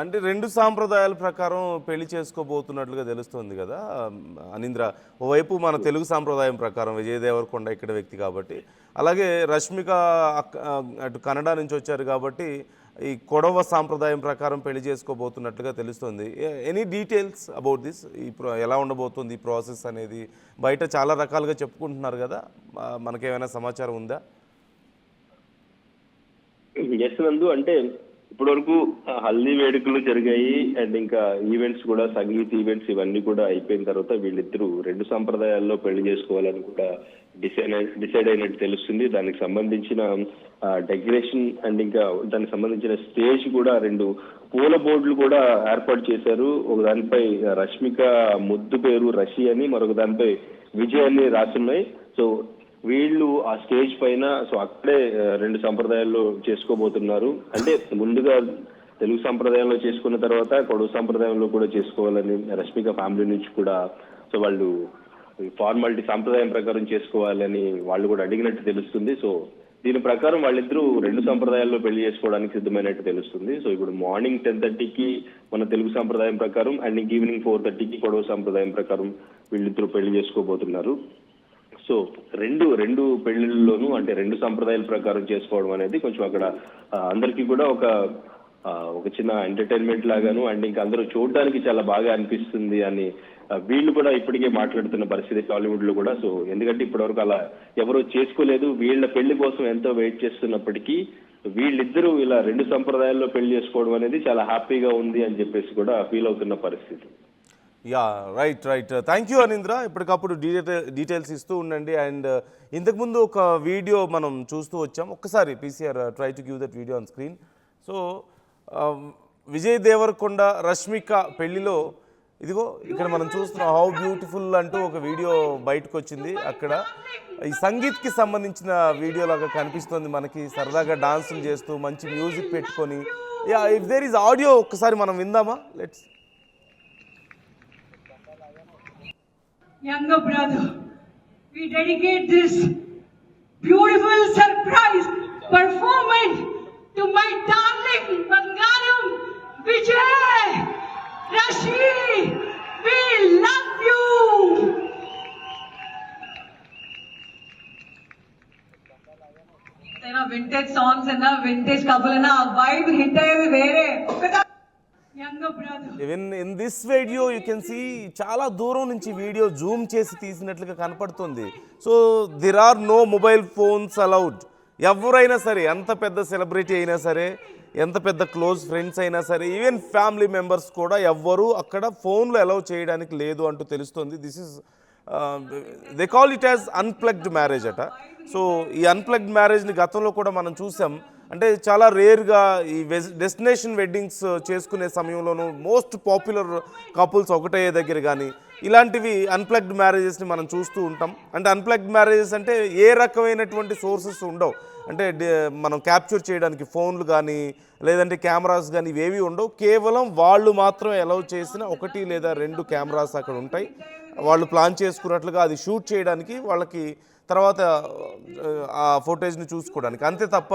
అంటే 2 సాంప్రదాయాల ప్రకారం పెళ్లి చేసుకోబోతున్నట్లుగా తెలుస్తుంది కదా అనింద్ర. ఓవైపు మన తెలుగు సాంప్రదాయం ప్రకారం విజయ్ దేవరకొండ ఇక్కడ వ్యక్తి కాబట్టి, అలాగే రష్మిక అటు కన్నడ నుంచి వచ్చారు కాబట్టి ఈ కొడవ సాంప్రదాయం ప్రకారం పెళ్లి చేసుకోబోతున్నట్లుగా తెలుస్తుంది. ఎనీ డీటెయిల్స్ అబౌట్ దిస్, ఎలా ఉండబోతుంది ఈ ప్రాసెస్ అనేది? బయట చాలా రకాలుగా చెప్పుకుంటున్నారు కదా, మనకేమైనా సమాచారం ఉందా? ఎస్ నందు, అంటే ఇప్పటి వరకు హల్దీ వేడుకలు జరిగాయి అండ్ ఇంకా ఈవెంట్స్ కూడా, సంగీత్ ఈవెంట్స్ ఇవన్నీ కూడా అయిపోయిన తర్వాత వీళ్ళిద్దరూ 2 సంప్రదాయాల్లో పెళ్లి చేసుకోవాలని కూడా డిసైడ్ అయినట్టు తెలుస్తుంది. దానికి సంబంధించిన డెకరేషన్ అండ్ ఇంకా దానికి సంబంధించిన స్టేజ్ కూడా 2 పూల బోర్డులు కూడా ఏర్పాటు చేశారు. ఒక దానిపై రష్మిక ముద్దు పేరు రషి అని, మరొక దానిపై విజయ్ అని రాసున్నాయి. సో వీళ్ళు ఆ స్టేజ్ పైన సో అక్కడే 2 సంప్రదాయాల్లో చేసుకోబోతున్నారు. అంటే ముందుగా తెలుగు సంప్రదాయంలో చేసుకున్న తర్వాత కొడవ సంప్రదాయంలో కూడా చేసుకోవాలని రష్మిక ఫ్యామిలీ నుంచి కూడా సో వాళ్ళు ఫార్మాలిటీ సాంప్రదాయం ప్రకారం చేసుకోవాలని వాళ్ళు కూడా అడిగినట్టు తెలుస్తుంది. సో దీని ప్రకారం వాళ్ళిద్దరూ 2 సంప్రదాయాల్లో పెళ్లి చేసుకోవడానికి సిద్ధమైనట్టు తెలుస్తుంది. సో ఇప్పుడు మార్నింగ్ 10:30కి మన తెలుగు సంప్రదాయం ప్రకారం అండ్ ఈవినింగ్ 4:30కి కొడవ సంప్రదాయం ప్రకారం వీళ్ళిద్దరూ పెళ్లి చేసుకోబోతున్నారు. సో రెండు పెళ్లిళ్ళలోనూ అంటే 2 సంప్రదాయాల ప్రకారం చేసుకోవడం అనేది కొంచెం అక్కడ అందరికీ కూడా ఒక చిన్న ఎంటర్టైన్మెంట్ లాగాను అండ్ ఇంకా అందరూ చూడడానికి చాలా బాగా అనిపిస్తుంది అని వీళ్ళు కూడా ఇప్పటికే మాట్లాడుతున్న పరిస్థితి టాలీవుడ్ లో కూడా. సో ఎందుకంటే ఇప్పటివరకు అలా ఎవరూ చేసుకోలేదు. వీళ్ళ పెళ్లి కోసం ఎంతో వెయిట్ చేస్తున్నప్పటికీ వీళ్ళిద్దరూ ఇలా 2 సంప్రదాయాల్లో పెళ్లి చేసుకోవడం అనేది చాలా హ్యాపీగా ఉంది అని చెప్పేసి కూడా ఫీల్ అవుతున్న పరిస్థితి. రైట్. Thank you Anindra. ఇప్పటికప్పుడు డీటెయిల్స్ ఇస్తూ ఉండండి. అండ్ ఇంతకుముందు ఒక వీడియో మనం చూస్తూ వచ్చాం, ఒక్కసారి PCR try to give that video on screen. So Vijay Devarakonda Rashmika పెళ్లిలో ఇదిగో ఇక్కడ మనం చూస్తున్నాం హౌ బ్యూటిఫుల్ అంటూ ఒక వీడియో బయటకు వచ్చింది. అక్కడ ఈ సంగీత్కి సంబంధించిన వీడియో లాగా కనిపిస్తుంది మనకి, సరదాగా డాన్సులు చేస్తూ మంచి మ్యూజిక్ పెట్టుకొని. ఇఫ్ దేర్ ఈజ్ ఆడియో ఒక్కసారి మనం విందామా? Let's. Younger brother, we dedicate this beautiful surprise performance to my darling Bangaram Vijay Rashi. We love you. Vintage songs and vintage couple and vibe hit is vere. Even in this video you can see చాలా దూరం నుంచి video zoom చేసి తీసినట్లుగా కనపడుతుంది. So there are no mobile phones allowed. ఎవరైనా సరే, ఎంత పెద్ద సెలబ్రిటీ అయినా సరే, ఎంత పెద్ద క్లోజ్ ఫ్రెండ్స్ అయినా సరే, ఈవెన్ ఫ్యామిలీ మెంబర్స్ కూడా ఎవ్వరూ అక్కడ ఫోన్లు అలౌ చేయడానికి లేదు అంటూ తెలుస్తుంది. This is they call it as unplugged marriage అట. సో ఈ అన్ప్లగ్డ్ మ్యారేజ్ని గతంలో కూడా మనం చూసాం. అంటే చాలా రేర్గా ఈ డెస్టినేషన్ వెడ్డింగ్స్ చేసుకునే సమయంలోనూ మోస్ట్ పాపులర్ కపుల్స్ ఒకటయ్యే దగ్గర కానీ ఇలాంటివి అన్ప్లగ్డ్ మ్యారేజెస్ని మనం చూస్తూ ఉంటాం. అంటే అన్ప్లగ్డ్ మ్యారేజెస్ అంటే ఏ రకమైనటువంటి సోర్సెస్ ఉండవు. అంటే మనం క్యాప్చర్ చేయడానికి ఫోన్లు కానీ లేదంటే కెమెరాస్ కానీ ఇవేవి ఉండవు. కేవలం వాళ్ళు మాత్రం అలౌ చేసిన 1 లేదా 2 కెమెరాస్ అక్కడ ఉంటాయి. వాళ్ళు ప్లాన్ చేసుకున్నట్లుగా అది షూట్ చేయడానికి, వాళ్ళకి తర్వాత ఆ ఫోటేజ్ని చూసుకోవడానికి, అంతే తప్ప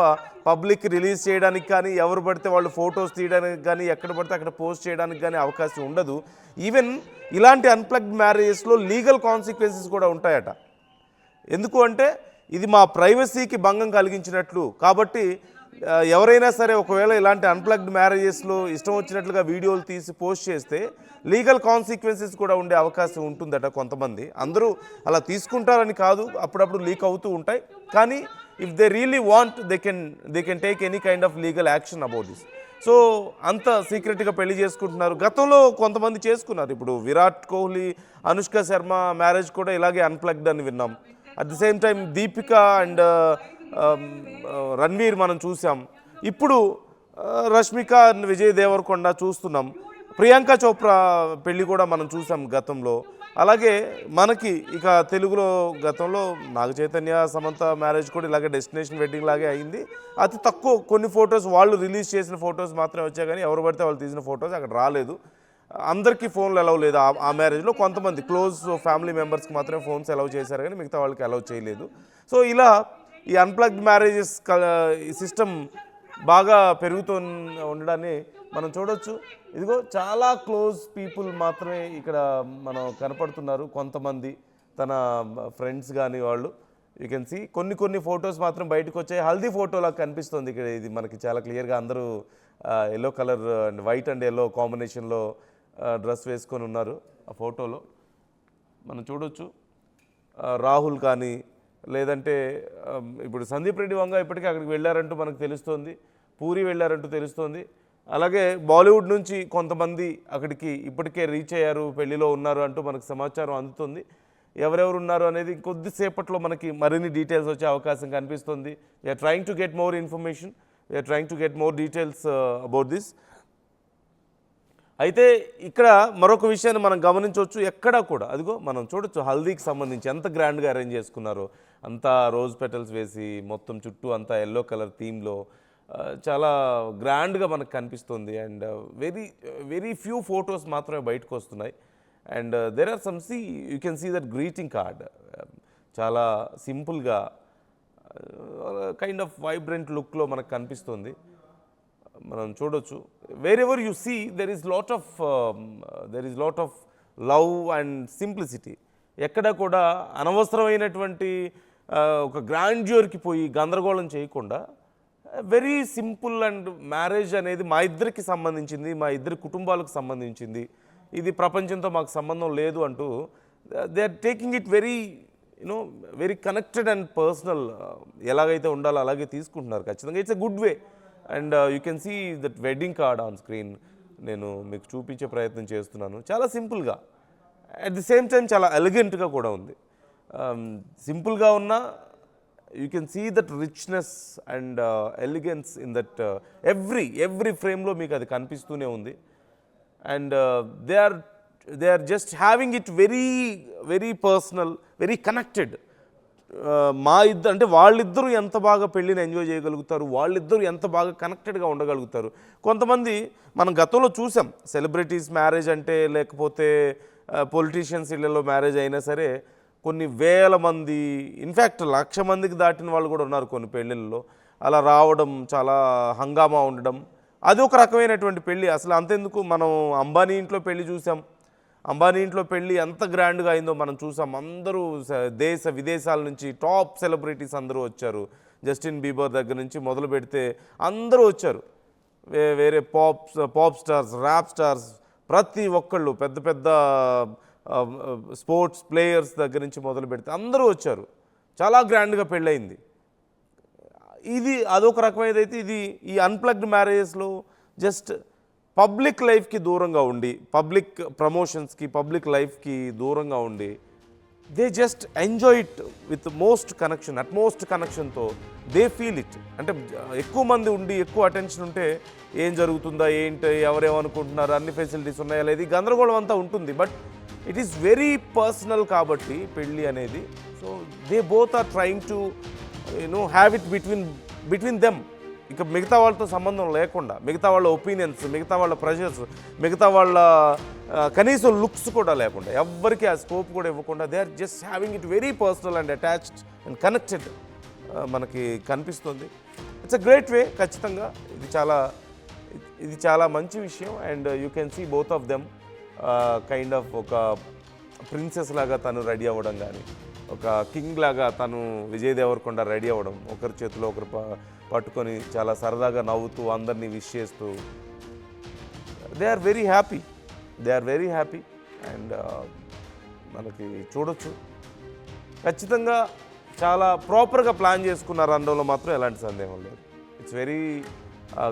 పబ్లిక్ రిలీజ్ చేయడానికి కానీ, ఎవరు పడితే వాళ్ళు ఫొటోస్ తీయడానికి కానీ, ఎక్కడ పడితే అక్కడ పోస్ట్ చేయడానికి కానీ అవకాశం ఉండదు. ఈవెన్ ఇలాంటి అన్ప్లగ్డ్ మ్యారేజెస్లో లీగల్ కాన్సిక్వెన్సెస్ కూడా ఉంటాయట. ఎందుకు అంటే ఇది మా ప్రైవసీకి భంగం కలిగించినట్లు. కాబట్టి ఎవరైనా సరే ఒకవేళ ఇలాంటి అన్ప్లగ్డ్ మ్యారేజెస్లో ఇష్టం వచ్చినట్లుగా వీడియోలు తీసి పోస్ట్ చేస్తే లీగల్ కాన్సిక్వెన్సెస్ కూడా ఉండే అవకాశం ఉంటుందట. కొంతమంది, అందరూ అలా తీసుకుంటారని కాదు, అప్పుడప్పుడు లీక్ అవుతూ ఉంటాయి. కానీ if they really want they can take any kind of legal action about this. So అంత సీక్రెట్గా పెళ్లి చేసుకుంటున్నారు. గతంలో కొంతమంది చేసుకున్నారు. ఇప్పుడు విరాట్ కోహ్లీ, అనుష్క శర్మ మ్యారేజ్ కూడా ఇలాగే అన్ప్లగ్డ్ అని విన్నాం. At the same time Deepika and Ranveer మనం చూసాం. ఇప్పుడు రష్మిక విజయ్ దేవరకొండ చూస్తున్నాం. ప్రియాంక చోప్రా పెళ్లి కూడా మనం చూసాం గతంలో. అలాగే మనకి ఇక తెలుగులో గతంలో నాగ చైతన్య సమంత మ్యారేజ్ కూడా ఇలాగే డెస్టినేషన్ వెడ్డింగ్ లాగే అయింది. అతి తక్కువ కొన్ని ఫొటోస్ వాళ్ళు రిలీజ్ చేసిన ఫొటోస్ మాత్రమే వచ్చాయి, కానీ ఎవరు పడితే వాళ్ళు తీసిన ఫొటోస్ అక్కడ రాలేదు. అందరికీ ఫోన్లు అలౌ లేదు ఆ మ్యారేజ్లో. కొంతమంది క్లోజ్ ఫ్యామిలీ మెంబర్స్కి మాత్రమే ఫోన్స్ అలౌ చేశారు, కానీ మిగతా వాళ్ళకి అలౌ చేయలేదు. సో ఇలా ఈ అన్ప్లగ్డ్ మ్యారేజెస్ ఈ సిస్టమ్ బాగా పెరుగుతూ ఉండడాన్ని మనం చూడొచ్చు. ఇదిగో చాలా క్లోజ్ పీపుల్ మాత్రమే ఇక్కడ మనం కనపడుతున్నారు. కొంతమంది తన ఫ్రెండ్స్ కానీ వాళ్ళు యూ కెన్ సీ కొన్ని ఫొటోస్ మాత్రం బయటకు వచ్చాయి. హల్దీ ఫోటోలా కనిపిస్తుంది ఇక్కడ. ఇది మనకి చాలా క్లియర్గా అందరూ yellow colour and white and yellow కాంబినేషన్లో డ్రెస్ వేసుకొని ఉన్నారు. ఆ ఫోటోలో మనం చూడొచ్చు. రాహుల్ కానీ లేదంటే ఇప్పుడు సందీప్ రెడ్డి వంగ ఇప్పటికే అక్కడికి వెళ్ళారంటూ మనకు తెలుస్తోంది. పూరి వెళ్ళారంటూ తెలుస్తోంది. అలాగే బాలీవుడ్ నుంచి కొంతమంది అక్కడికి ఇప్పటికే రీచ్ అయ్యారు, పెళ్లిలో ఉన్నారు అంటూ మనకు సమాచారం అందుతుంది. ఎవరెవరు ఉన్నారు అనేది కొద్దిసేపట్లో మనకి మరిన్ని డీటెయిల్స్ వచ్చే అవకాశం కనిపిస్తుంది. We're trying to get more information, we're trying to get more details about this. అయితే ఇక్కడ మరొక విషయాన్ని మనం గమనించవచ్చు. ఎక్కడా కూడా అదిగో మనం చూడొచ్చు హల్దీకి సంబంధించి ఎంత గ్రాండ్గా అరేంజ్ చేసుకున్నారో. అంతా రోజ్ పెటల్స్ వేసి మొత్తం చుట్టూ అంతా ఎల్లో కలర్ థీమ్లో చాలా గ్రాండ్గా మనకు కనిపిస్తుంది. అండ్ వెరీ ఫ్యూ ఫొటోస్ మాత్రమే బయటకు వస్తున్నాయి. And there are some you can see that greeting card చాలా సింపుల్గా కైండ్ ఆఫ్ వైబ్రెంట్ లుక్లో మనకు కనిపిస్తుంది. మనం చూడొచ్చు. Wherever you see there is lot of love and simplicity. ఎక్కడ కూడా అనవసరమైనటువంటి ఒక గ్రాండ్యూర్కి పోయి గందరగోళం చేయకుండా వెరీ సింపుల్ అండ్ మ్యారేజ్ అనేది మా ఇద్దరికి సంబంధించింది, మా ఇద్దరి కుటుంబాలకు సంబంధించింది, ఇది ప్రపంచంతో మాకు సంబంధం లేదు అంటూ they are taking it very connected and personal. ఎలాగైతే ఉండాలో అలాగే తీసుకుంటున్నారు ఖచ్చితంగా. It's a good way. And you can see that wedding card on screen. నేను మీకు చూపించే ప్రయత్నం చేస్తున్నాను. చాలా సింపుల్గా, అట్ ది సేమ్ టైం చాలా ఎలిగెంట్గా కూడా ఉంది. సింపుల్గా ఉన్న you can see that richness and elegance in that every ఫ్రేమ్లో మీకు అది కనిపిస్తూనే ఉంది. And they are just having it very personal, very connected. అంటే వాళ్ళిద్దరూ ఎంత బాగా పెళ్ళిని ఎంజాయ్ చేయగలుగుతారు, వాళ్ళిద్దరూ ఎంత బాగా కనెక్టెడ్గా ఉండగలుగుతారు. కొంతమంది మనం గతంలో చూసాం, సెలబ్రిటీస్ మ్యారేజ్ అంటే లేకపోతే పొలిటీషియన్స్ ఇళ్లలో మ్యారేజ్ అయినా సరే కొన్ని వేల మంది, ఇన్ఫ్యాక్ట్ 1,00,000 మందికి దాటిన వాళ్ళు కూడా ఉన్నారు కొన్ని పెళ్ళిళ్ళలో. అలా రావడం, చాలా హంగామా ఉండడం, అది ఒక రకమైనటువంటి పెళ్ళి. అసలు అంతెందుకు, మనం అంబానీ ఇంట్లో పెళ్ళి చూసాం. అంబానీ ఇంట్లో పెళ్ళి ఎంత గ్రాండ్గా అయిందో మనం చూసాం. అందరూ దేశ విదేశాల నుంచి టాప్ సెలబ్రిటీస్ అందరూ వచ్చారు. జస్టిన్ బీబర్ దగ్గర నుంచి మొదలు పెడితే అందరూ వచ్చారు. వేరే పాప్ స్టార్స్, ర్యాప్ స్టార్స్, ప్రతి ఒక్కళ్ళు పెద్ద పెద్ద స్పోర్ట్స్ ప్లేయర్స్ దగ్గర నుంచి మొదలు పెడితే అందరూ వచ్చారు. చాలా గ్రాండ్గా పెళ్ళయింది. ఇది అదొక రకమైనదైతే ఇది ఈ అన్ప్లగ్డ్ మ్యారేజెస్లో జస్ట్ పబ్లిక్ లైఫ్కి దూరంగా ఉండి, పబ్లిక్ ప్రమోషన్స్కి, పబ్లిక్ లైఫ్కి దూరంగా ఉండి they just enjoy it with utmost కనెక్షన్తో దే ఫీల్ ఇట్. అంటే ఎక్కువ మంది ఉండి ఎక్కువ అటెన్షన్ ఉంటే ఏం జరుగుతుందా, ఏంటి, ఎవరేమనుకుంటున్నారు, అన్ని ఫెసిలిటీస్ ఉన్నాయా లేదు, గందరగోళం అంతా ఉంటుంది. But it is very personal కాబట్టి పెళ్ళి అనేది. So they both are trying to have it between them. ఇక మిగతా వాళ్ళతో సంబంధం లేకుండా, మిగతా వాళ్ళ ఒపీనియన్స్, మిగతా వాళ్ళ ప్రెషర్స్, మిగతా వాళ్ళ కనీసం లుక్స్ కూడా లేకుండా, ఎవ్వరికి ఆ స్కోప్ కూడా ఇవ్వకుండా they are just having it very personal and attached and connected మనకి కనిపిస్తుంది. It's a great way. ఖచ్చితంగా ఇది చాలా మంచి విషయం. And you can see both of them kind of ఒక ప్రిన్సెస్ లాగా తను రెడీ అవ్వడం కానీ, ఒక కింగ్ లాగా తను విజయ్ దేవరకొండ రెడీ అవ్వడం, ఒకరి చేతిలో ఒకరు పట్టుకొని చాలా సరదాగా నవ్వుతూ అందరినీ విష్ చేస్తూ they are very happy. And మనకి చూడొచ్చు ఖచ్చితంగా చాలా ప్రాపర్గా ప్లాన్ చేసుకున్నారు అనడంలో మాత్రం ఎలాంటి సందేహం లేదు. It's very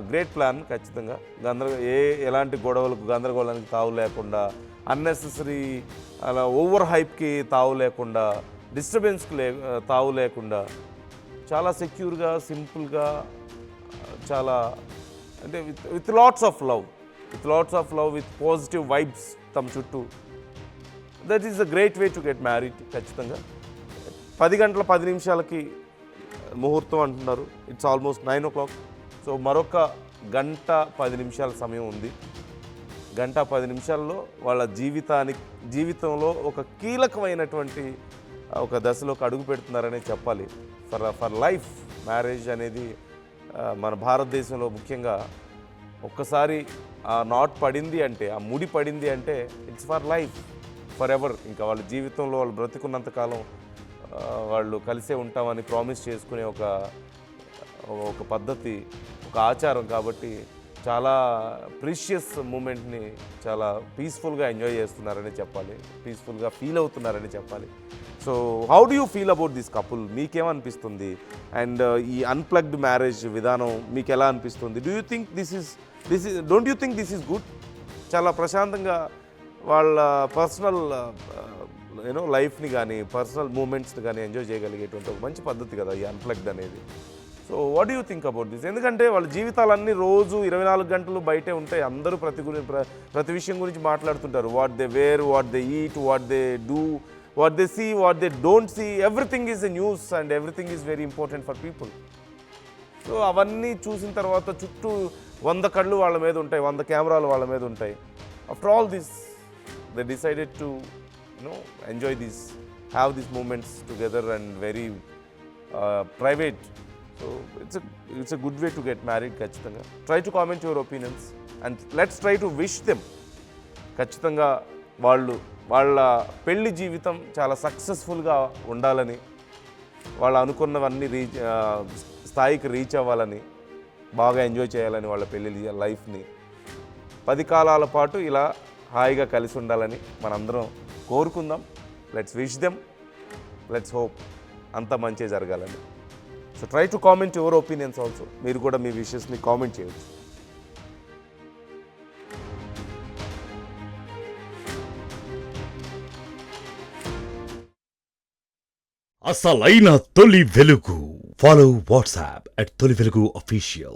great plan. ఖచ్చితంగా ఎలాంటి గొడవలకు, గందరగోళానికి తావు లేకుండా, అన్నెసెసరీ అలా ఓవర్ హైప్కి తావు లేకుండా, డిస్టర్బెన్స్కి తావు లేకుండా చాలా సెక్యూర్గా, సింపుల్గా, చాలా అంటే with lots of love, with positive vibes తమ చుట్టూ. That is a great way to get married. ఖచ్చితంగా 10 గంటల 10 నిమిషాలకి ముహూర్తం అంటున్నారు. It's almost 9 o'clock. సో మరొక 1:10 సమయం ఉంది. 1:10 నిమిషాల్లో వాళ్ళ జీవితంలో ఒక కీలకమైనటువంటి ఒక దశలోకి అడుగు పెడుతున్నారనే చెప్పాలి. ఫర్ లైఫ్ మ్యారేజ్ అనేది మన భారతదేశంలో ముఖ్యంగా ఒక్కసారి ఆ నాట్ పడింది అంటే, ఆ ముడి పడింది అంటే it's for life, for ever. ఇంకా వాళ్ళ జీవితంలో వాళ్ళు బ్రతికున్నంతకాలం వాళ్ళు కలిసే ఉంటామని ప్రామిస్ చేసుకునే ఒక పద్ధతి, ఒక ఆచారం. కాబట్టి చాలా ప్రీషియస్ మూమెంట్ని చాలా పీస్ఫుల్గా ఎంజాయ్ చేస్తున్నారని చెప్పాలి, పీస్ఫుల్గా ఫీల్ అవుతున్నారని చెప్పాలి. So how do you feel about this couple? మీకేమనిపిస్తుంది? అండ్ ఈ అన్ప్లగ్డ్ మ్యారేజ్ విధానం మీకు ఎలా అనిపిస్తుంది? Do you think don't you think this is good? చాలా ప్రశాంతంగా వాళ్ళ పర్సనల్ లైఫ్ని కానీ పర్సనల్ మూమెంట్స్ని కానీ ఎంజాయ్ చేయగలిగేటువంటి ఒక మంచి పద్ధతి కదా ఈ అన్ప్లగ్డ్ అనేది. So what do you think about this? ఎందుకంటే వాళ్ళ జీవితాలన్నీ రోజు 24 గంటలు బయటే ఉంటాయి. అందరూ ప్రతి విషయం గురించి మాట్లాడుతుంటారు. What they wear, what they eat, what they do, what they see, what they don't see, everything is a news and everything is very important for people. So అవన్నీ చూసిన తర్వాత చుట్టూ 100 కళ్ళు వాళ్ళ మీద ఉంటాయి, 100 కెమెరాలు వాళ్ళ మీద ఉంటాయి. After all this they decided to enjoy this, have these moments together and very private. So it's a good way to get married. ఖచ్చితంగా try to comment your opinions and let's try to wish them. ఖచ్చితంగా వాళ్ళ పెళ్లి జీవితం చాలా సక్సెస్ఫుల్గా ఉండాలని, వాళ్ళు అనుకున్నవన్నీ స్థాయికి రీచ్ అవ్వాలని, బాగా ఎంజాయ్ చేయాలని, వాళ్ళ పెళ్లి లైఫ్ని 10 కాలాల పాటు ఇలా హాయిగా కలిసి ఉండాలని మనందరం కోరుకుందాం. Let's wish them, let's hope అంతా మంచి జరగాలని. So try to comment your opinions also. మీరు కూడా మీ విషెస్ని కామెంట్ చేయవచ్చు. అసలైన తొలి వెలుగు. ఫాలో వాట్సాప్ @తొలి వెలుగు official.